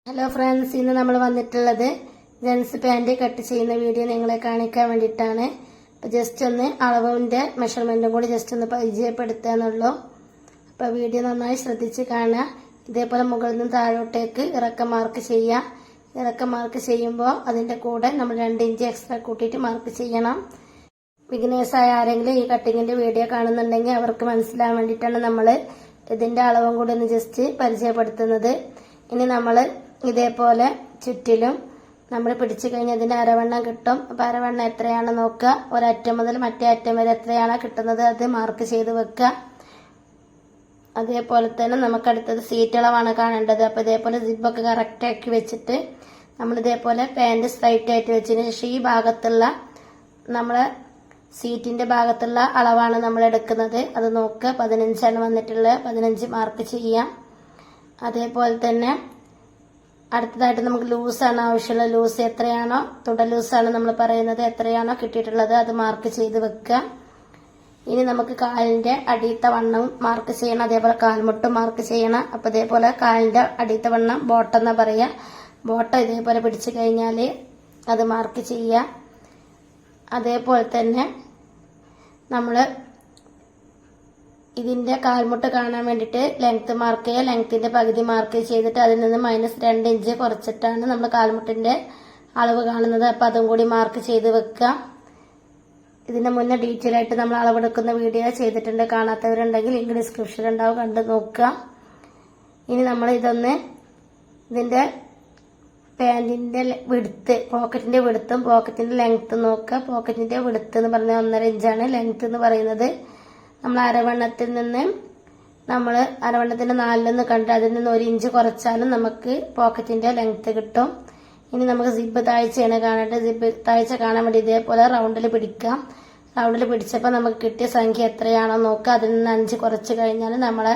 Hello friends, ഇന്ന് നമ്മൾ വന്നിട്ടുള്ളത് ജെൻസ് പാൻറ് കട്ട് ചെയ്യുന്ന വീഡിയോ നിങ്ങളെ കാണിക്കാൻ വേണ്ടിയിട്ടാണ്. അപ്പോൾ ജസ്റ്റ് ഒന്ന് അളവിൻ്റെ മെഷർമെൻറ്റും കൂടി ജസ്റ്റ് ഒന്ന് പരിചയപ്പെടുത്താന്നുള്ളൂ. അപ്പോൾ വീഡിയോ നന്നായി ശ്രദ്ധിച്ച് കാണുക. ഇതേപോലെ മുകളിൽ നിന്ന് താഴോട്ടേക്ക് ഇറക്കം മാർക്ക് ചെയ്യാം. ഇറക്കം മാർക്ക് ചെയ്യുമ്പോൾ അതിൻ്റെ കൂടെ നമ്മൾ 2 ഇഞ്ച് എക്സ്ട്രാ കൂട്ടിയിട്ട് മാർക്ക് ചെയ്യണം. ബിഗിനേഴ്സായ ആരെങ്കിലും ഈ കട്ടിങ്ങിൻ്റെ വീഡിയോ കാണുന്നുണ്ടെങ്കിൽ അവർക്ക് മനസ്സിലാകാൻ വേണ്ടിയിട്ടാണ് നമ്മൾ ഇതിൻ്റെ അളവും കൂടി ഒന്ന് ജസ്റ്റ് പരിചയപ്പെടുത്തുന്നത്. ഇനി നമ്മൾ ഇതേപോലെ ചുറ്റിലും നമ്മൾ പിടിച്ചു കഴിഞ്ഞാൽ അതിന്റെ അരവണ്ണം കിട്ടും. അപ്പൊ അരവണ്ണം എത്രയാണ് നോക്കുക. ഒരറ്റം മുതൽ മറ്റേ അറ്റം വരെ എത്രയാണ് കിട്ടുന്നത് അത് മാർക്ക് ചെയ്ത് വെക്കുക. അതേപോലെ തന്നെ നമുക്ക് അടുത്തത് സീറ്റ് അളവാണ് കാണേണ്ടത്. അപ്പൊ ഇതേപോലെ സിബൊക്കെ കറക്റ്റ് ആക്കി വെച്ചിട്ട് നമ്മൾ ഇതേപോലെ പാന്റ് സ്ട്രൈറ്റ് ആയിട്ട് വെച്ചതിന് ശേഷം ഈ ഭാഗത്തുള്ള നമ്മളെ സീറ്റിന്റെ ഭാഗത്തുള്ള അളവാണ് നമ്മൾ എടുക്കുന്നത്. അത് നോക്കുക. 15 വന്നിട്ടുള്ളത്. 15 മാർക്ക് ചെയ്യാം. അതേപോലെ തന്നെ അടുത്തതായിട്ട് നമുക്ക് ലൂസാണ് ആവശ്യമുള്ള. ലൂസ് എത്രയാണോ, തുട ലൂസാണ് നമ്മൾ പറയുന്നത്, എത്രയാണോ കിട്ടിയിട്ടുള്ളത് അത് മാർക്ക് ചെയ്ത് വെക്കുക. ഇനി നമുക്ക് കാലിന്റെ അടിയത്തെ വണ്ണം മാർക്ക് ചെയ്യണം. അതേപോലെ കാൽമുട്ടും മാർക്ക് ചെയ്യണം. അപ്പൊ ഇതേപോലെ കാലിന്റെ അടിയത്തെ വണ്ണം ബോട്ടം എന്നാ പറയുക. ബോട്ടം ഇതേപോലെ പിടിച്ചു കഴിഞ്ഞാൽ അത് മാർക്ക് ചെയ്യുക. അതേപോലെ തന്നെ നമ്മള് ഇതിന്റെ കാൽമുട്ട് കാണാൻ വേണ്ടിയിട്ട് ലെങ്ത് മാർക്ക് ചെയ്യുക. ലെങ്ത്തിന്റെ പകുതി മാർക്ക് ചെയ്തിട്ട് അതിൽ നിന്ന് -2 ഇഞ്ച് കുറച്ചിട്ടാണ് നമ്മൾ കാൽമുട്ടിന്റെ അളവ് കാണുന്നത്. അപ്പൊ അതും കൂടി മാർക്ക് ചെയ്ത് വെക്കുക. ഇതിന്റെ മുന്നേ ഡീറ്റെയിൽ ആയിട്ട് നമ്മൾ അളവെടുക്കുന്ന വീഡിയോ ചെയ്തിട്ടുണ്ട്. കാണാത്തവരുണ്ടെങ്കിൽ ലിങ്ക് ഡിസ്ക്രിപ്ഷനിൽ ഉണ്ടാവും, കണ്ടു നോക്കുക. ഇനി നമ്മൾ ഇതിന്റെ പാന്റിന്റെ വിടുത്ത്, പോക്കറ്റിന്റെ വിടുത്തും പോക്കറ്റിന്റെ ലെങ്ത്തും നോക്കുക. പോക്കറ്റിന്റെ വിടുത്ത് എന്ന് പറഞ്ഞാൽ 1.5 ഇഞ്ചാണ്. ലെങ്ത് എന്ന് പറയുന്നത് നമ്മൾ അരവണ്ണത്തിൽ നിന്ന് നമ്മൾ അരവണ്ണത്തിന്റെ 4 കണ്ട് അതിൽ നിന്ന് 1 ഇഞ്ച് കുറച്ചാലും നമുക്ക് പോക്കറ്റിന്റെ ലെങ്ത് കിട്ടും. ഇനി നമുക്ക് സിബ് താഴ്ചയാണ് കാണേണ്ടത്. സിബ് താഴ്ച കാണാൻ വേണ്ടി ഇതേപോലെ റൗണ്ടിൽ പിടിക്കാം. റൗണ്ടിൽ പിടിച്ചപ്പോൾ നമുക്ക് കിട്ടിയ സംഖ്യ എത്രയാണോ നോക്കുക. അതിൽ നിന്ന് 5 കുറച്ച് കഴിഞ്ഞാൽ നമ്മളെ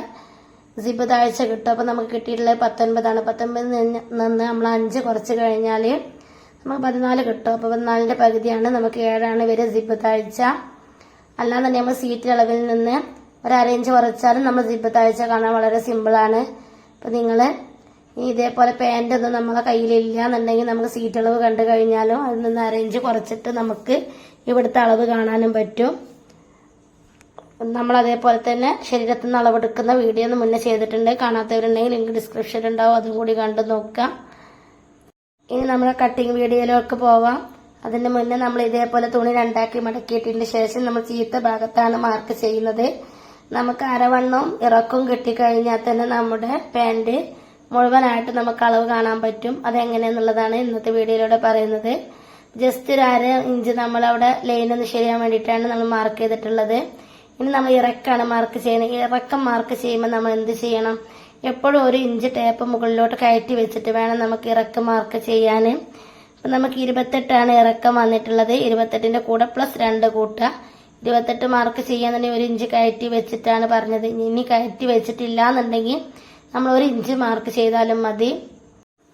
സിബ് താഴ്ച കിട്ടും. അപ്പൊ നമുക്ക് കിട്ടിയിട്ടുള്ളത് 19 ആണ്. 19 നിന്ന് നമ്മൾ 5 കുറച്ച് കഴിഞ്ഞാൽ നമുക്ക് 14 കിട്ടും. അപ്പൊ 14ന്റെ പകുതിയാണ് നമുക്ക് 7 വരെ സിബ് താഴ്ച. അല്ലാന്നുണ്ടെങ്കിൽ നമ്മൾ സീറ്റ് അളവിൽ നിന്ന് 1/2 ഇഞ്ച് കുറച്ചാലും നമ്മൾ സിബ് താഴ്ച കാണാൻ വളരെ സിമ്പിളാണ്. അപ്പൊ നിങ്ങള് ഇതേപോലെ പാന്റ് ഒന്നും നമ്മളെ കയ്യിലില്ല എന്നുണ്ടെങ്കിൽ നമുക്ക് സീറ്റ് അളവ് കണ്ടു കഴിഞ്ഞാലും അതിൽ നിന്ന് 1/2 ഇഞ്ച് കുറച്ചിട്ട് നമുക്ക് ഇവിടുത്തെ അളവ് കാണാനും പറ്റും. നമ്മൾ അതേപോലെ തന്നെ ശരീരത്തിൽ നിന്ന് അളവെടുക്കുന്ന വീഡിയോ ഒന്ന് മുന്നേ ചെയ്തിട്ടുണ്ട്. കാണാത്തവരുണ്ടെങ്കിൽ ലിങ്ക് ഡിസ്ക്രിപ്ഷനിൽ ഉണ്ടാവും, അതും കൂടി കണ്ടു നോക്കാം. ഇനി നമ്മളെ കട്ടിങ് വീഡിയോയിലേക്ക് പോവാം. അതിന് മുന്നേ നമ്മൾ ഇതേപോലെ തുണി 2 ആക്കി മടക്കിയിട്ടതിന് ശേഷം നമ്മൾ ചീത്ത ഭാഗത്താണ് മാർക്ക് ചെയ്യുന്നത്. നമുക്ക് അരവണ്ണവും ഇറക്കവും കിട്ടിക്കഴിഞ്ഞാൽ തന്നെ നമ്മുടെ പാന്റ് മുഴുവനായിട്ട് നമുക്ക് അളവ് കാണാൻ പറ്റും. അതെങ്ങനെയെന്നുള്ളതാണ് ഇന്നത്തെ വീഡിയോയിലൂടെ പറയുന്നത്. ജസ്റ്റ് ഒരു 1/2 ഇഞ്ച് നമ്മളവിടെ ലൈൻ ഒന്ന് ശരിയാൻ വേണ്ടിയിട്ടാണ് നമ്മൾ മാർക്ക് ചെയ്തിട്ടുള്ളത്. ഇനി നമ്മൾ ഇറക്കാണ് മാർക്ക് ചെയ്യുന്നത്. ഇറക്കം മാർക്ക് ചെയ്യുമ്പോൾ നമ്മൾ എന്ത് ചെയ്യണം? എപ്പോഴും 1 ഇഞ്ച് ടേപ്പ് മുകളിലോട്ട് കയറ്റി വെച്ചിട്ട് വേണം നമുക്ക് ഇറക്കം മാർക്ക് ചെയ്യാൻ. അപ്പൊ നമുക്ക് 28 ഇറക്കം വന്നിട്ടുള്ളത്. 28ന്റെ കൂടെ +2 കൂട്ടുക. 28 മാർക്ക് ചെയ്യാന്നുണ്ടെങ്കിൽ 1 ഇഞ്ച് കയറ്റി വെച്ചിട്ടാണ് പറഞ്ഞത്. ഇനി കയറ്റി വെച്ചിട്ടില്ല എന്നുണ്ടെങ്കിൽ നമ്മൾ 1 ഇഞ്ച് മാർക്ക് ചെയ്താലും മതി.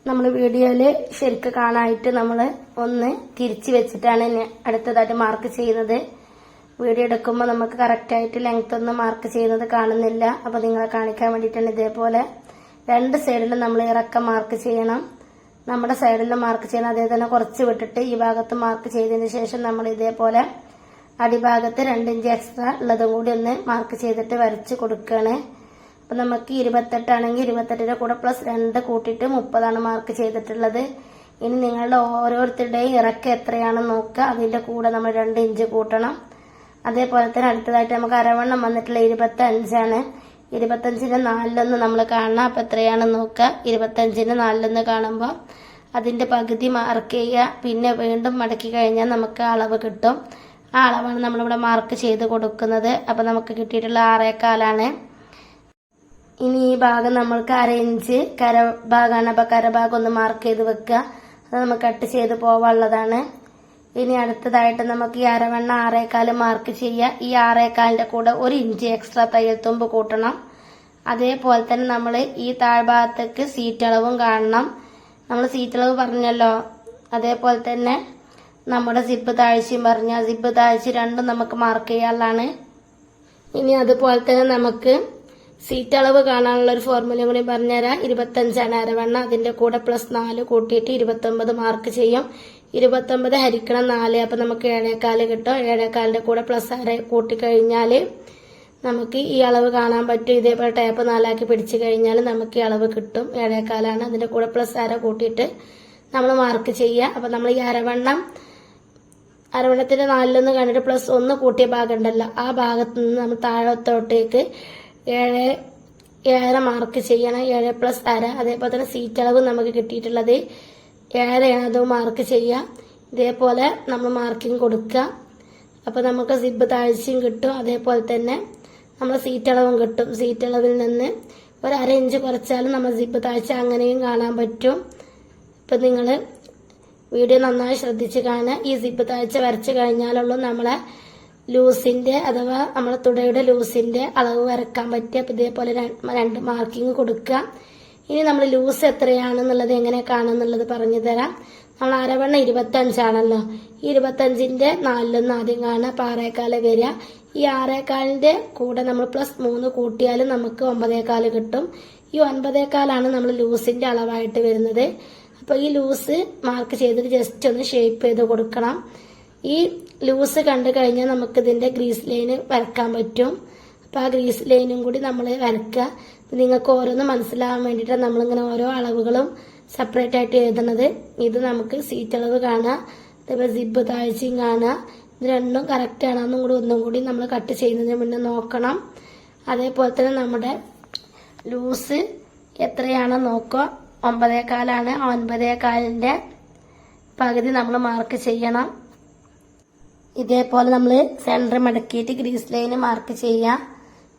നമ്മൾ വീഡിയോയില് ശരിക്കും കാണാനായിട്ട് നമ്മൾ ഒന്ന് തിരിച്ചു വെച്ചിട്ടാണ് അടുത്തതായിട്ട് മാർക്ക് ചെയ്യുന്നത്. വീഡിയോ എടുക്കുമ്പോൾ നമുക്ക് കറക്റ്റായിട്ട് ലെങ്ത് ഒന്നും മാർക്ക് ചെയ്യുന്നത് കാണുന്നില്ല. അപ്പൊ നിങ്ങളെ കാണിക്കാൻ വേണ്ടിയിട്ടാണ് ഇതേപോലെ 2 സൈഡിലും നമ്മൾ ഇറക്കം മാർക്ക് ചെയ്യണം. നമ്മുടെ സൈഡിലും മാർക്ക് ചെയ്യണം. അതേ തന്നെ കുറച്ച് വിട്ടിട്ട് ഈ ഭാഗത്ത് മാർക്ക് ചെയ്തതിന് ശേഷം നമ്മൾ ഇതേപോലെ അടിഭാഗത്ത് 2 ഇഞ്ച് എക്സ്ട്രാ ഉള്ളതും കൂടി ഒന്ന് മാർക്ക് ചെയ്തിട്ട് വരച്ച് കൊടുക്കുകയാണ്. അപ്പൊ നമുക്ക് 28 ആണെങ്കിൽ 28ന്റെ കൂടെ +2 കൂട്ടിയിട്ട് 30 മാർക്ക് ചെയ്തിട്ടുള്ളത്. ഇനി നിങ്ങളുടെ ഓരോരുത്തരുടെയും ഇറക്കം എത്രയാണെന്ന് നോക്കുക. അതിന്റെ കൂടെ നമ്മൾ 2 ഇഞ്ച് കൂട്ടണം. അതേപോലെ തന്നെ അടുത്തതായിട്ട് നമുക്ക് അരവണ്ണം വന്നിട്ടുള്ള 25 25ന്റെ 4 നമ്മൾ കാണണം. അപ്പൊ എത്രയാണെന്ന് നോക്കുക. 25ന്റെ 4 കാണുമ്പോൾ അതിന്റെ പകുതി മാർക്ക് ചെയ്യുക. പിന്നെ വീണ്ടും മടക്കി കഴിഞ്ഞാൽ നമുക്ക് അളവ് കിട്ടും. ആ അളവാണ് നമ്മളിവിടെ മാർക്ക് ചെയ്ത് കൊടുക്കുന്നത്. അപ്പൊ നമുക്ക് കിട്ടിയിട്ടുള്ള 6.25. ഇനി ഈ ഭാഗം നമ്മൾക്ക് 1/2 ഇഞ്ച് കരഭാഗമാണ്. അപ്പൊ കരഭാഗം ഒന്ന് മാർക്ക് ചെയ്ത് വെക്കുക. അത് നമുക്ക് കട്ട് ചെയ്ത് പോവാനുള്ളതാണ്. ഇനി അടുത്തതായിട്ട് നമുക്ക് ഈ അരവണ്ണം 6.25 മാർക്ക് ചെയ്യുക. ഈ 6.25ന്റെ കൂടെ 1 ഇഞ്ച് എക്സ്ട്രാ തയ്യൽ തുമ്പ് കൂട്ടണം. അതേപോലെ തന്നെ നമ്മൾ ഈ താഴ്ഭാഗത്തേക്ക് സീറ്റ് അളവും കാണണം. നമ്മൾ സീറ്റ് അളവ് പറഞ്ഞല്ലോ. അതേപോലെ തന്നെ നമ്മുടെ സിബ് താഴ്ചയും പറഞ്ഞ സിബ് താഴ്ച രണ്ടും നമുക്ക് മാർക്ക് ചെയ്യാനുള്ളതാണ്. ഇനി അതുപോലെ തന്നെ നമുക്ക് സീറ്റ് അളവ് കാണാനുള്ള ഒരു ഫോർമുലയും കൂടി പറഞ്ഞുതരാം. 25 അരവണ്ണ, അതിന്റെ കൂടെ +4 കൂട്ടിയിട്ട് 29 മാർക്ക് ചെയ്യും. 29 ഹരിക്കണം 4, അപ്പൊ നമുക്ക് 7.25 കിട്ടും. 7.25ന്റെ കൂടെ +6 കൂട്ടിക്കഴിഞ്ഞാൽ നമുക്ക് ഈ അളവ് കാണാൻ പറ്റും. ഇതേപോലെ ടേപ്പ് 4 പിടിച്ചു കഴിഞ്ഞാൽ നമുക്ക് ഈ അളവ് കിട്ടും. 7.25 അതിന്റെ കൂടെ +6 കൂട്ടിയിട്ട് നമ്മൾ മാർക്ക് ചെയ്യുക. അപ്പൊ നമ്മൾ ഈ അരവണ്ണത്തിന്റെ 4 കണ്ടിട്ട് +1 കൂട്ടിയ ഭാഗം ഉണ്ടല്ലോ, ആ ഭാഗത്ത് നിന്ന് നമ്മൾ താഴത്തോട്ടേക്ക് 7 മാർക്ക് ചെയ്യണം. 7 + അര. അതേപോലെ തന്നെ സീറ്റ് അളവ് നമുക്ക് കിട്ടിയിട്ടുള്ളത് 7 അതും മാർക്ക് ചെയ്യാം. ഇതേപോലെ നമ്മൾ മാർക്കിങ് കൊടുക്കുക. അപ്പൊ നമുക്ക് സിബ് താഴ്ചയും കിട്ടും. അതേപോലെ തന്നെ നമ്മൾ സീറ്റ് അളവും കിട്ടും. സീറ്റ് അളവിൽ നിന്ന് ഒരു 1/2 ഇഞ്ച് കുറച്ചാലും നമ്മൾ സിബ് താഴ്ച അങ്ങനെയും കാണാൻ പറ്റും. ഇപ്പൊ നിങ്ങൾ വീഡിയോ നന്നായി ശ്രദ്ധിച്ച് കാണുക. ഈ സിബ് താഴ്ച വരച്ചു കഴിഞ്ഞാലുള്ളൂ നമ്മളെ ലൂസിന്റെ അഥവാ നമ്മളെ തുടയുടെ ലൂസിന്റെ അളവ് വരക്കാൻ പറ്റുക. അപ്പൊ ഇതേപോലെ 2 മാർക്കിങ് കൊടുക്കുക. ഇനി നമ്മൾ ലൂസ് എത്രയാണെന്നുള്ളത് എങ്ങനെ കാണുന്നുള്ളത് പറഞ്ഞു തരാം. നമ്മൾ അരവണ്ണ 25 ആണല്ലോ. ഈ 25ന്റെ 4 ആദ്യം കാണുക. അപ്പൊ 6.25 വരിക. ഈ 6.25ന്റെ കൂടെ നമ്മൾ +3 കൂട്ടിയാലും നമുക്ക് 9.25 കിട്ടും. ഈ 9.25 നമ്മൾ ലൂസിന്റെ അളവായിട്ട് വരുന്നത്. അപ്പൊ ഈ ലൂസ് മാർക്ക് ചെയ്തിട്ട് ജസ്റ്റ് ഒന്ന് ഷേപ്പ് ചെയ്ത് കൊടുക്കണം. ഈ ലൂസ് കണ്ടു കഴിഞ്ഞാൽ നമുക്ക് ഇതിന്റെ ഗ്രീസ് ലൈന് വരക്കാൻ പറ്റും. അപ്പൊ ആ ഗ്രീസ് ലൈനും കൂടി നമ്മൾ വരക്കുക. നിങ്ങൾക്ക് ഓരോന്ന് മനസ്സിലാവാൻ വേണ്ടിയിട്ടാണ് നമ്മളിങ്ങനെ ഓരോ അളവുകളും സെപ്പറേറ്റ് ആയിട്ട് എഴുതുന്നത്. ഇത് നമുക്ക് സീറ്റ് അളവ് കാണുക, അതേപോലെ സിബ് താഴ്ചയും കാണുക. ഇത് രണ്ടും കറക്റ്റ് ആണെന്നും കൂടി ഒന്നും കൂടി നമ്മൾ കട്ട് ചെയ്യുന്നതിന് മുന്നേ നോക്കണം. അതേപോലെ തന്നെ നമ്മുടെ ലൂസ് എത്രയാണെന്ന് നോക്കുക. 9.25 9.25ന്റെ പകുതി നമ്മൾ മാർക്ക് ചെയ്യണം. ഇതേപോലെ നമ്മൾ സെന്റർ മടക്കിയിട്ട് ഗ്രീസ് ലൈന് മാർക്ക് ചെയ്യാം.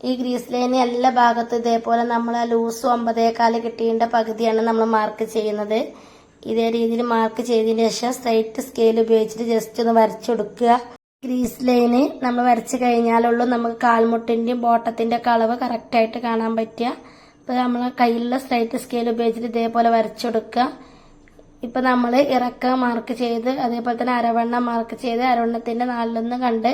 ഈ ഗ്രീസ് ലൈന് എല്ലാ ഭാഗത്തും ഇതേപോലെ നമ്മൾ ലൂസ് 9.25 കിട്ടിയതിന്റെ പകുതിയാണ് നമ്മൾ മാർക്ക് ചെയ്യുന്നത്. ഇതേ രീതിയിൽ മാർക്ക് ചെയ്തതിന് ശേഷം സ്ട്രൈറ്റ് സ്കെയിൽ ഉപയോഗിച്ചിട്ട് ജസ്റ്റ് ഒന്ന് വരച്ചെടുക്കുക. ഗ്രീസ് ലൈന് നമ്മൾ വരച്ചു കഴിഞ്ഞാലുള്ളൂ നമുക്ക് കാൽമുട്ടിന്റെയും ബോട്ടത്തിന്റെ ഒക്കെ അളവ് കറക്റ്റ് ആയിട്ട് കാണാൻ പറ്റുക. അപ്പൊ നമ്മളെ കയ്യിലുള്ള സ്ട്രൈറ്റ് സ്കെയിൽ ഉപയോഗിച്ചിട്ട് ഇതേപോലെ വരച്ചെടുക്കുക. ഇപ്പൊ നമ്മൾ ഇറക്കം മാർക്ക് ചെയ്ത് അതേപോലെ തന്നെ അരവണ്ണ മാർക്ക് ചെയ്ത് അരവണ്ണത്തിന്റെ 4 കണ്ട്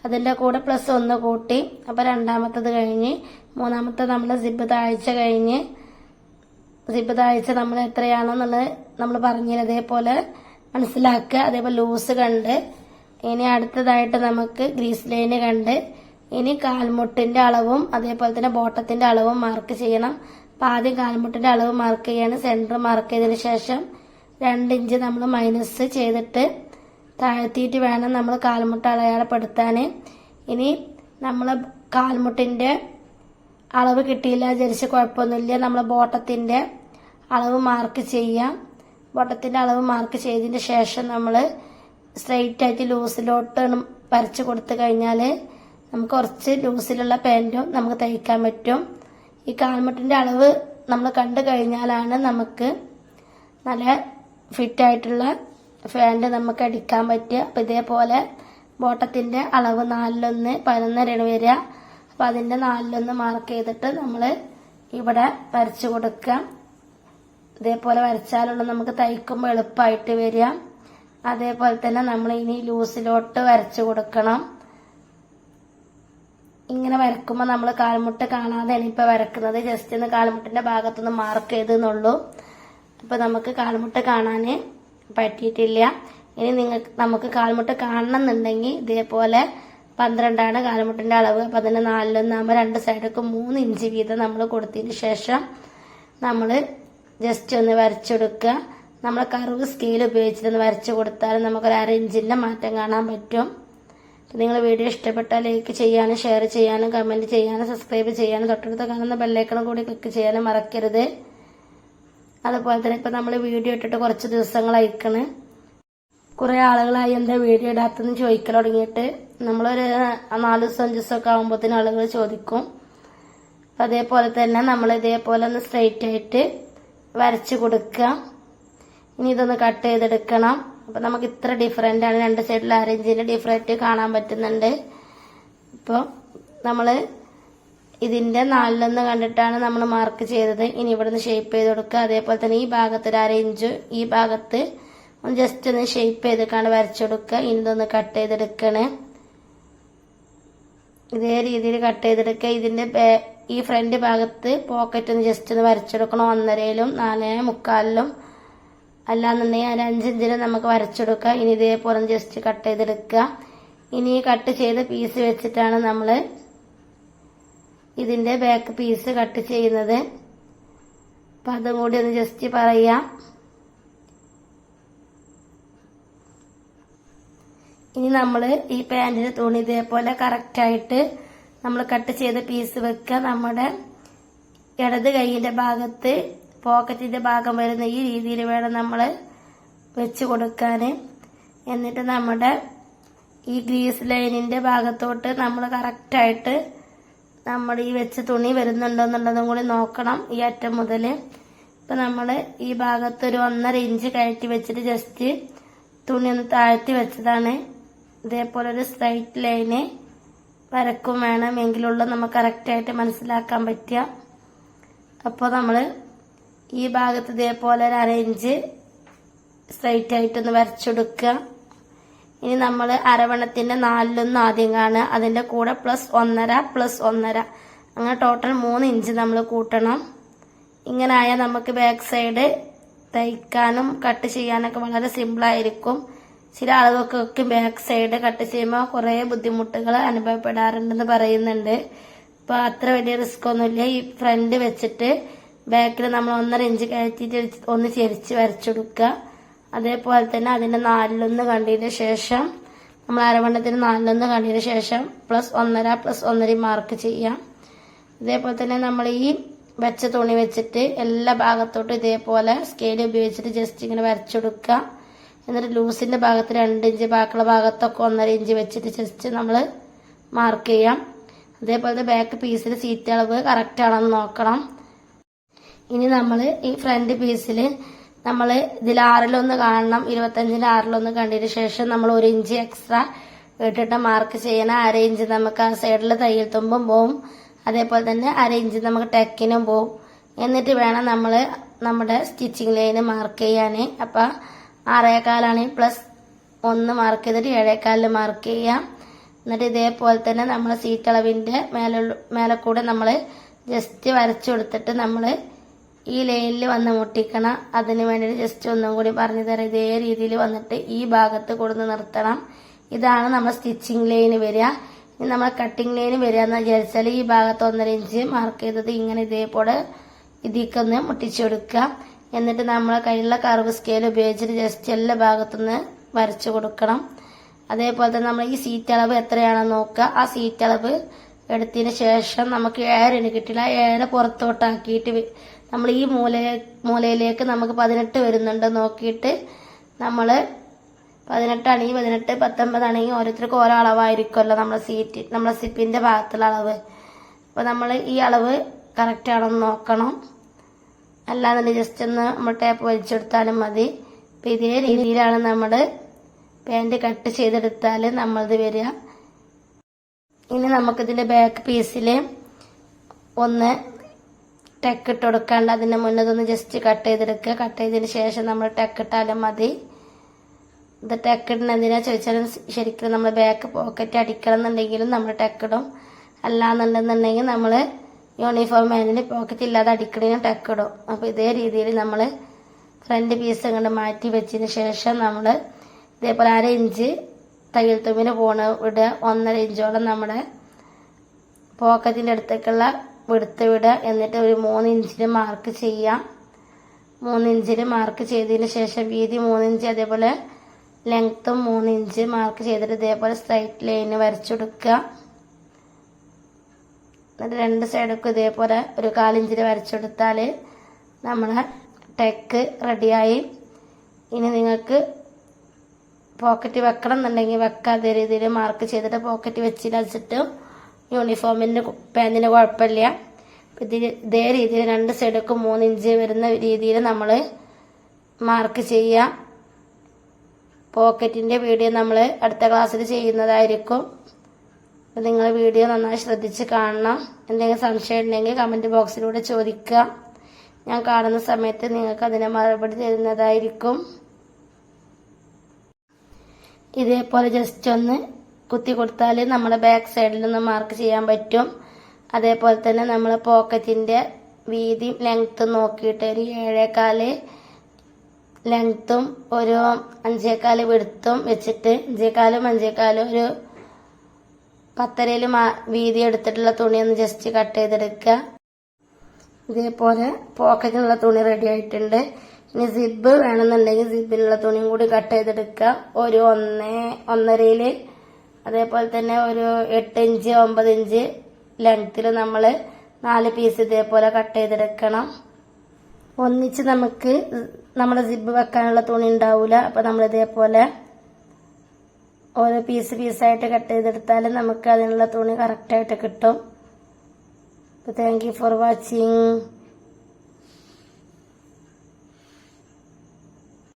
അതിന്റെ കൂടെ +1 കൂട്ടി. അപ്പൊ രണ്ടാമത്തത് കഴിഞ്ഞ് മൂന്നാമത്തെ നമ്മൾ സിബ് താഴ്ച കഴിഞ്ഞ് സിബ് താഴ്ച നമ്മൾ എത്രയാണെന്നുള്ളത് നമ്മൾ പറഞ്ഞത് അതേപോലെ മനസ്സിലാക്കുക. അതേപോലെ ലൂസ് കണ്ട് ഇനി അടുത്തതായിട്ട് നമുക്ക് ഗ്രീസ് ലൈന് കണ്ട് ഇനി കാൽമുട്ടിന്റെ അളവും അതേപോലെ തന്നെ ബോട്ടത്തിന്റെ അളവും മാർക്ക് ചെയ്യണം. അപ്പൊ ആദ്യം കാൽമുട്ടിന്റെ അളവ് മാർക്ക് ചെയ്യാണ്. സെന്റർ മാർക്ക് ചെയ്തതിനു ശേഷം 2 ഇഞ്ച് നമ്മൾ മൈനസ് ചെയ്തിട്ട് താഴ്ത്തിയിട്ട് വേണം നമ്മൾ കാൽമുട്ട് അടയാളപ്പെടുത്താൻ. ഇനി നമ്മളെ കാൽമുട്ടിന്റെ അളവ് കിട്ടിയില്ല വിചാരിച്ച് കുഴപ്പമൊന്നുമില്ല. നമ്മളെ ബോട്ടത്തിന്റെ അളവ് മാർക്ക് ചെയ്യാം. ബോട്ടത്തിന്റെ അളവ് മാർക്ക് ചെയ്തതിന് ശേഷം നമ്മൾ സ്ട്രെയിറ്റ് ആയിട്ട് ലൂസിലോട്ട് വരച്ചു കൊടുത്തു കഴിഞ്ഞാൽ നമുക്ക് കുറച്ച് ലൂസിലുള്ള പാൻറ്റും നമുക്ക് തയ്ക്കാൻ പറ്റും. ഈ കാൽമുട്ടിന്റെ അളവ് നമ്മൾ കണ്ടു കഴിഞ്ഞാലാണ് നമുക്ക് നല്ല ഫിറ്റ് ആയിട്ടുള്ള പാൻറ് നമുക്ക് അടിക്കാൻ പറ്റുക. അപ്പൊ ഇതേപോലെ ബോട്ടത്തിന്റെ അളവ് 4 11 വരിക. അപ്പൊ അതിന്റെ 4 മാർക്ക് ചെയ്തിട്ട് നമ്മൾ ഇവിടെ വരച്ചു കൊടുക്കുക. ഇതേപോലെ വരച്ചാലുള്ള നമുക്ക് തയ്ക്കുമ്പോൾ എളുപ്പമായിട്ട് വരിക. അതേപോലെ തന്നെ നമ്മൾ ഇനി ലൂസിലോട്ട് വരച്ചു കൊടുക്കണം. ഇങ്ങനെ വരക്കുമ്പോൾ നമ്മൾ കാൽമുട്ട് കാണാതെയാണ് ഇപ്പൊ വരക്കുന്നത്. ജസ്റ്റ് ഒന്ന് കാൽമുട്ടിന്റെ ഭാഗത്തൊന്ന് മാർക്ക് ചെയ്തെന്നുള്ളൂ. അപ്പൊ നമുക്ക് കാൽമുട്ട് കാണാന് പറ്റിയിട്ടില്ല. ഇനി നമുക്ക് കാൽമുട്ട് കാണണമെന്നുണ്ടെങ്കിൽ ഇതേപോലെ 12 കാൽമുട്ടിന്റെ അളവ്. അപ്പൊ അതിന്റെ 4 2 സൈഡൊക്കെ 3 ഇഞ്ച് വീതം നമ്മൾ കൊടുത്തതിന് ശേഷം നമ്മൾ ജസ്റ്റ് ഒന്ന് വരച്ചെടുക്കുക. നമ്മൾ കർവ് സ്കെയിൽ ഉപയോഗിച്ചിട്ടൊന്ന് വരച്ചു കൊടുത്താൽ നമുക്കൊരു 1/2 ഇഞ്ചിന്റെ മാറ്റം കാണാൻ പറ്റും. നിങ്ങൾ വീഡിയോ ഇഷ്ടപ്പെട്ടാൽ ലൈക്ക് ചെയ്യാനും ഷെയർ ചെയ്യാനും കമന്റ് ചെയ്യാനും സബ്സ്ക്രൈബ് ചെയ്യാനും തൊട്ടടുത്ത് കാണുന്ന ബെല്ലൈക്കണും കൂടി ക്ലിക്ക് ചെയ്യാനും മറക്കരുത്. അതുപോലെ തന്നെ ഇപ്പൊ നമ്മൾ വീഡിയോ ഇട്ടിട്ട് കുറച്ച് ദിവസങ്ങളായിക്കണ്. കുറെ ആളുകളായി എന്താ വീഡിയോ ഇടാത്തെന്ന് ചോദിക്കൽ തുടങ്ങിയിട്ട്. നമ്മളൊരു 4 ദിവസം 5 ദിവസമൊക്കെ ആകുമ്പോഴത്തേന് ആളുകൾ ചോദിക്കും. അപ്പൊ അതേപോലെ തന്നെ നമ്മൾ ഇതേപോലെ ഒന്ന് സ്ട്രെയിറ്റ് ആയിട്ട് വരച്ചു കൊടുക്കുക. ഇനി ഇതൊന്ന് കട്ട് ചെയ്തെടുക്കണം. അപ്പൊ നമുക്ക് ഇത്ര ഡിഫറെന്റ് ആണ്. 2 സൈഡിൽ 1/2 ഇഞ്ചിന്റെ ഡിഫറെന്റ് കാണാൻ പറ്റുന്നുണ്ട്. ഇപ്പൊ നമ്മള് ഇതിന്റെ 4 കണ്ടിട്ടാണ് നമ്മൾ മാർക്ക് ചെയ്തത്. ഇനി ഇവിടുന്ന് ഷേപ്പ് ചെയ്ത് കൊടുക്കുക. അതേപോലെ തന്നെ ഈ ഭാഗത്ത് 1/2 ഇഞ്ച് ഈ ഭാഗത്ത് ഒന്ന് ജസ്റ്റ് ഒന്ന് ഷേപ്പ് ചെയ്തിട്ടാണ് വരച്ചു കൊടുക്കുക. ഇനി ഇതൊന്ന് കട്ട് ചെയ്തെടുക്കണേ. ഇതേ രീതിയിൽ കട്ട് ചെയ്തെടുക്കുക. ഇതിന്റെ ഈ ഫ്രണ്ട് ഭാഗത്ത് പോക്കറ്റ് ഒന്ന് ജസ്റ്റ് ഒന്ന് വരച്ചെടുക്കണം. 1.5-ലും 4.75-ലും അല്ലാന്നുണ്ടെങ്കിൽ ഒരു 5 ഇഞ്ചിലും നമുക്ക് വരച്ചെടുക്കാം. ഇനി ഇതേപോലെ ജസ്റ്റ് കട്ട് ചെയ്തെടുക്കുക. ഇനി കട്ട് ചെയ്ത പീസ് വെച്ചിട്ടാണ് നമ്മൾ ഇതിന്റെ ബാക്ക് പീസ് കട്ട് ചെയ്യുന്നത്. അപ്പൊ അതും കൂടി ഒന്ന് ജസ്റ്റ് പറയാം. ഇനി നമ്മൾ ഈ പാന്റിന്റെ തുണി ഇതേപോലെ കറക്റ്റായിട്ട് നമ്മൾ കട്ട് ചെയ്ത പീസ് വെക്കുക. നമ്മുടെ ഇടത് കൈയിന്റെ ഭാഗത്ത് പോക്കറ്റിന്റെ ഭാഗം വരുന്ന ഈ രീതിയിൽ വേണം നമ്മൾ വെച്ച് കൊടുക്കാൻ. എന്നിട്ട് നമ്മുടെ ഈ ഗ്രീസ് ലൈനിന്റെ ഭാഗത്തോട്ട് നമ്മൾ കറക്റ്റായിട്ട് നമ്മുടെ ഈ വെച്ച തുണി വരുന്നുണ്ടോന്നുള്ളതും കൂടി നോക്കണം. ഈ അറ്റം മുതൽ ഇപ്പൊ നമ്മൾ ഈ ഭാഗത്ത് ഒരു 1.5 ഇഞ്ച് കയറ്റി വെച്ചിട്ട് ജസ്റ്റ് തുണി ഒന്ന് താഴ്ത്തി വെച്ചതാണ്. ഇതേപോലെ ഒരു സ്ട്രൈറ്റ് ലൈന് വരക്കും വേണം, എങ്കിലുള്ള നമുക്ക് കറക്റ്റായിട്ട് മനസ്സിലാക്കാൻ പറ്റുക. അപ്പോൾ നമ്മൾ ഈ ഭാഗത്ത് ഇതേപോലെ ഒരു 1/2 ഇഞ്ച് സ്ട്രൈറ്റ് ആയിട്ടൊന്ന് വരച്ചെടുക്കുക. ഇനി നമ്മൾ അരവണ്ണത്തിന്റെ 4/1 ആദ്യം കാണുക. അതിന്റെ കൂടെ +1.5 +1.5 അങ്ങനെ ടോട്ടൽ 3 ഇഞ്ച് നമ്മൾ കൂട്ടണം. ഇങ്ങനെ ആയാൽ നമുക്ക് ബാക്ക് സൈഡ് തയ്ക്കാനും കട്ട് ചെയ്യാനൊക്കെ വളരെ സിമ്പിളായിരിക്കും. ചില ആളുകൾക്കൊക്കെ ബാക്ക് സൈഡ് കട്ട് ചെയ്യുമ്പോൾ കുറേ ബുദ്ധിമുട്ടുകൾ അനുഭവപ്പെടാറുണ്ടെന്ന് പറയുന്നുണ്ട്. അപ്പൊ അത്ര വലിയ റിസ്ക് ഒന്നുമില്ല. ഈ ഫ്രണ്ട് വെച്ചിട്ട് ബാക്കിൽ നമ്മൾ 1.5 ഇഞ്ച് കയറ്റിയിട്ട് ഒന്ന് ചെരിച്ച് വരച്ചെടുക്കുക. അതേപോലെ തന്നെ അതിന്റെ 4/1 കണ്ടതിന് ശേഷം നമ്മൾ അരവണ്ണത്തിന് 4/1 കണ്ടതിന് ശേഷം +1.5 +1.5 മാർക്ക് ചെയ്യാം. ഇതേപോലെ തന്നെ നമ്മൾ ഈ വെച്ച തുണി വെച്ചിട്ട് എല്ലാ ഭാഗത്തോട്ടും ഇതേപോലെ സ്കെയിൽ ഉപയോഗിച്ചിട്ട് ജസ്റ്റ് ഇങ്ങനെ വരച്ചെടുക്കുക. എന്നിട്ട് ലൂസിന്റെ ഭാഗത്ത് 2 ഇഞ്ച്, ബാക്കിയുള്ള ഭാഗത്തൊക്കെ 1.5 ഇഞ്ച് വെച്ചിട്ട് ജസ്റ്റ് നമ്മൾ മാർക്ക് ചെയ്യാം. അതേപോലെ ബാക്ക് പീസിൽ സീറ്റ് അളവ് കറക്റ്റ് ആണെന്ന് നോക്കണം. ഇനി നമ്മൾ ഈ ഫ്രണ്ട് പീസിൽ നമ്മൾ ഇതിൽ 6/1 കാണണം. 25-ന്റെ 6/1 കണ്ടതിന് ശേഷം നമ്മൾ 1 ഇഞ്ച് എക്സ്ട്രാ ഇട്ടിട്ട് മാർക്ക് ചെയ്യണം. 1/2 ഇഞ്ച് നമുക്ക് ആ സൈഡിൽ തയ്യൽ തുമ്പും പോവും. അതേപോലെ തന്നെ 1/2 ഇഞ്ച് നമുക്ക് ടെക്കിനും പോവും. എന്നിട്ട് വേണം നമ്മൾ നമ്മുടെ സ്റ്റിച്ചിങ് ലൈന് മാർക്ക് ചെയ്യാൻ. അപ്പൊ 6.25 +1 മാർക്ക് ചെയ്തിട്ട് 7.25 മാർക്ക് ചെയ്യാം. എന്നിട്ട് ഇതേപോലെ തന്നെ നമ്മൾ സീറ്റ് അളവിന്റെ മേലെ കൂടെ നമ്മൾ ജസ്റ്റ് വരച്ചു കൊടുത്തിട്ട് നമ്മൾ ഈ ലൈനിൽ വന്ന് മുട്ടിക്കണം. അതിന് വേണ്ടിയിട്ട് ജസ്റ്റ് ഒന്നും കൂടി പറഞ്ഞു തരാം. ഇതേ രീതിയിൽ വന്നിട്ട് ഈ ഭാഗത്ത് കൊടുന്ന് നിർത്തണം. ഇതാണ് നമ്മൾ സ്റ്റിച്ചിങ് ലൈന് വരിക. ഇനി നമ്മൾ കട്ടിങ് ലൈന് വരിക എന്ന് വിചാരിച്ചാൽ ഈ ഭാഗത്ത് 1.5 ഇഞ്ച് മാർക്ക് ചെയ്തത് ഇങ്ങനെ ഇതേപോലെ ഇതിക്കൊന്ന് മുട്ടിച്ചു കൊടുക്കുക. എന്നിട്ട് നമ്മളെ കയ്യിലുള്ള കർവ് സ്കെയിൽ ഉപയോഗിച്ചിട്ട് ജസ്റ്റ് എല്ലാ ഭാഗത്തുനിന്ന് വരച്ചു കൊടുക്കണം. അതേപോലെ തന്നെ നമ്മൾ ഈ സീറ്റ് അളവ് എത്രയാണെന്ന് നോക്കുക. ആ സീറ്റ് അളവ് എടുത്തതിന് ശേഷം നമുക്ക് 7 കിട്ടില്ല. 7 പുറത്തോട്ടാക്കിയിട്ട് നമ്മൾ ഈ മൂലയിലേക്ക് നമുക്ക് 18 വരുന്നുണ്ട് നോക്കിയിട്ട് നമ്മൾ 18 ആണെങ്കിൽ 18, 19 ആണെങ്കിൽ ഓരോരുത്തർക്കും ഓരോ അളവായിരിക്കുമല്ലോ നമ്മളെ സിപ്പിന്റെ ഭാഗത്തുള്ള അളവ്. അപ്പൊ നമ്മൾ ഈ അളവ് കറക്റ്റ് ആണെന്ന് നോക്കണം. അല്ലാതെ ജസ്റ്റ് ഒന്ന് നമ്മൾ ടേപ്പ് വലിച്ചെടുത്താലും മതി. അപ്പൊ ഇതേ രീതിയിലാണ് നമ്മൾ പാന്റ് കട്ട് ചെയ്തെടുത്താൽ നമ്മളത് വരിക. ഇനി നമുക്കിതിന്റെ ബാക്ക് പീസിൽ ഒന്ന് ടെക്ക് ഇട്ട് കൊടുക്കാണ്ട് അതിന്റെ മുന്നതൊന്ന് ജസ്റ്റ് കട്ട് ചെയ്തെടുക്കുക. കട്ട് ചെയ്തതിന് ശേഷം നമ്മൾ ടെക്ക് ഇട്ടാലും മതി. ഇത് ടെക്ക് ഇടുന്ന എന്തിനാ ചോദിച്ചാലും ശരിക്കും നമ്മൾ ബാക്ക് പോക്കറ്റ് അടിക്കണം എന്നുണ്ടെങ്കിലും നമ്മൾ ടെക്ക് ഇടും. അല്ലാന്നുണ്ടെന്നുണ്ടെങ്കിൽ നമ്മൾ യൂണിഫോം പാന്റിന് പോക്കറ്റ് ഇല്ലാതെ അടിക്കണേനും ടെക്ക് ഇടും. അപ്പൊ ഇതേ രീതിയിൽ നമ്മൾ ഫ്രണ്ട് പീസ് അങ്ങോട്ട് മാറ്റി വെച്ചതിന് ശേഷം നമ്മൾ ഇതേപോലെ 1/2 ഇഞ്ച് തയ്യൽ തുമ്പിന് ഇടുക. 1.5 ഇഞ്ചോളം നമ്മുടെ പോക്കറ്റിന്റെ അടുത്തേക്കുള്ള വിടുത്ത് വിടുക. എന്നിട്ട് ഒരു 3 ഇഞ്ചിന് മാർക്ക് ചെയ്യാം. 3 ഇഞ്ചിന് മാർക്ക് ചെയ്തതിന് ശേഷം വീതി 3 ഇഞ്ച്, അതേപോലെ ലെങ്ത്തും 3 ഇഞ്ച് മാർക്ക് ചെയ്തിട്ട് ഇതേപോലെ സ്ട്രൈറ്റ് ലൈന് വരച്ചെടുക്കുക. എന്നിട്ട് 2 സൈഡൊക്കെ ഇതേപോലെ ഒരു 1/4 ഇഞ്ചിന് വരച്ചെടുത്താൽ നമ്മളെ ടെക്ക് റെഡിയായി. ഇനി നിങ്ങൾക്ക് പോക്കറ്റ് വെക്കണം എന്നുണ്ടെങ്കിൽ വെക്കാതെ രീതിയിൽ മാർക്ക് ചെയ്തിട്ട് പോക്കറ്റ് വെച്ചിട്ട് യൂണിഫോമിന്റെ പാന്റിന് കുഴപ്പമില്ല. ഇതേ രീതിയിൽ 2 സൈഡൊക്കെ 3 ഇഞ്ച് വരുന്ന രീതിയിൽ നമ്മൾ മാർക്ക് ചെയ്യാം. പോക്കറ്റിന്റെ വീഡിയോ നമ്മൾ അടുത്ത ക്ലാസ്സിൽ ചെയ്യുന്നതായിരിക്കും. നിങ്ങൾ വീഡിയോ നന്നായി ശ്രദ്ധിച്ച് കാണണം. എന്തെങ്കിലും സംശയം ഉണ്ടെങ്കിൽ കമന്റ് ബോക്സിലൂടെ ചോദിക്കുക. ഞാൻ കാണുന്ന സമയത്ത് നിങ്ങൾക്ക് അതിന് മറുപടി തരുന്നതായിരിക്കും. ഇതേപോലെ ജസ്റ്റ് ഒന്ന് കുത്തി കൊടുത്താൽ നമ്മുടെ ബാക്ക് സൈഡിൽ നിന്ന് മാർക്ക് ചെയ്യാൻ പറ്റും. അതേപോലെ തന്നെ നമ്മൾ പോക്കറ്റിന്റെ വീതിയും ലെങ്ത്തും നോക്കിയിട്ട് ഒരു 7.25 ലെങ്ത്തും ഒരു 5.25 വിടുത്തും വെച്ചിട്ട് 5.25 ഒരു 10 വീതി എടുത്തിട്ടുള്ള തുണി ഒന്ന് ജസ്റ്റ് കട്ട് ചെയ്തെടുക്കുക. ഇതേപോലെ പോക്കറ്റിനുള്ള തുണി റെഡി ആയിട്ടുണ്ട്. ഇനി സിബ് വേണമെന്നുണ്ടെങ്കിൽ സിബിലുള്ള തുണിയും കൂടി കട്ട് ചെയ്തെടുക്കുക. ഒരു 1.5 അതേപോലെ തന്നെ ഒരു 8 ഇഞ്ച് 9 ഇഞ്ച് ലെങ്ത്തിൽ നമ്മൾ 4 പീസ് ഇതേപോലെ കട്ട് ചെയ്തെടുക്കണം. ഒന്നിച്ച് നമുക്ക് നമ്മുടെ സിബ് വെക്കാനുള്ള തുണി ഉണ്ടാവില്ല. അപ്പൊ നമ്മൾ ഇതേപോലെ ഓരോ പീസായിട്ട് കട്ട് ചെയ്തെടുത്താൽ നമുക്ക് അതിനുള്ള തുണി കറക്റ്റായിട്ട് കിട്ടും. Thank you for watching.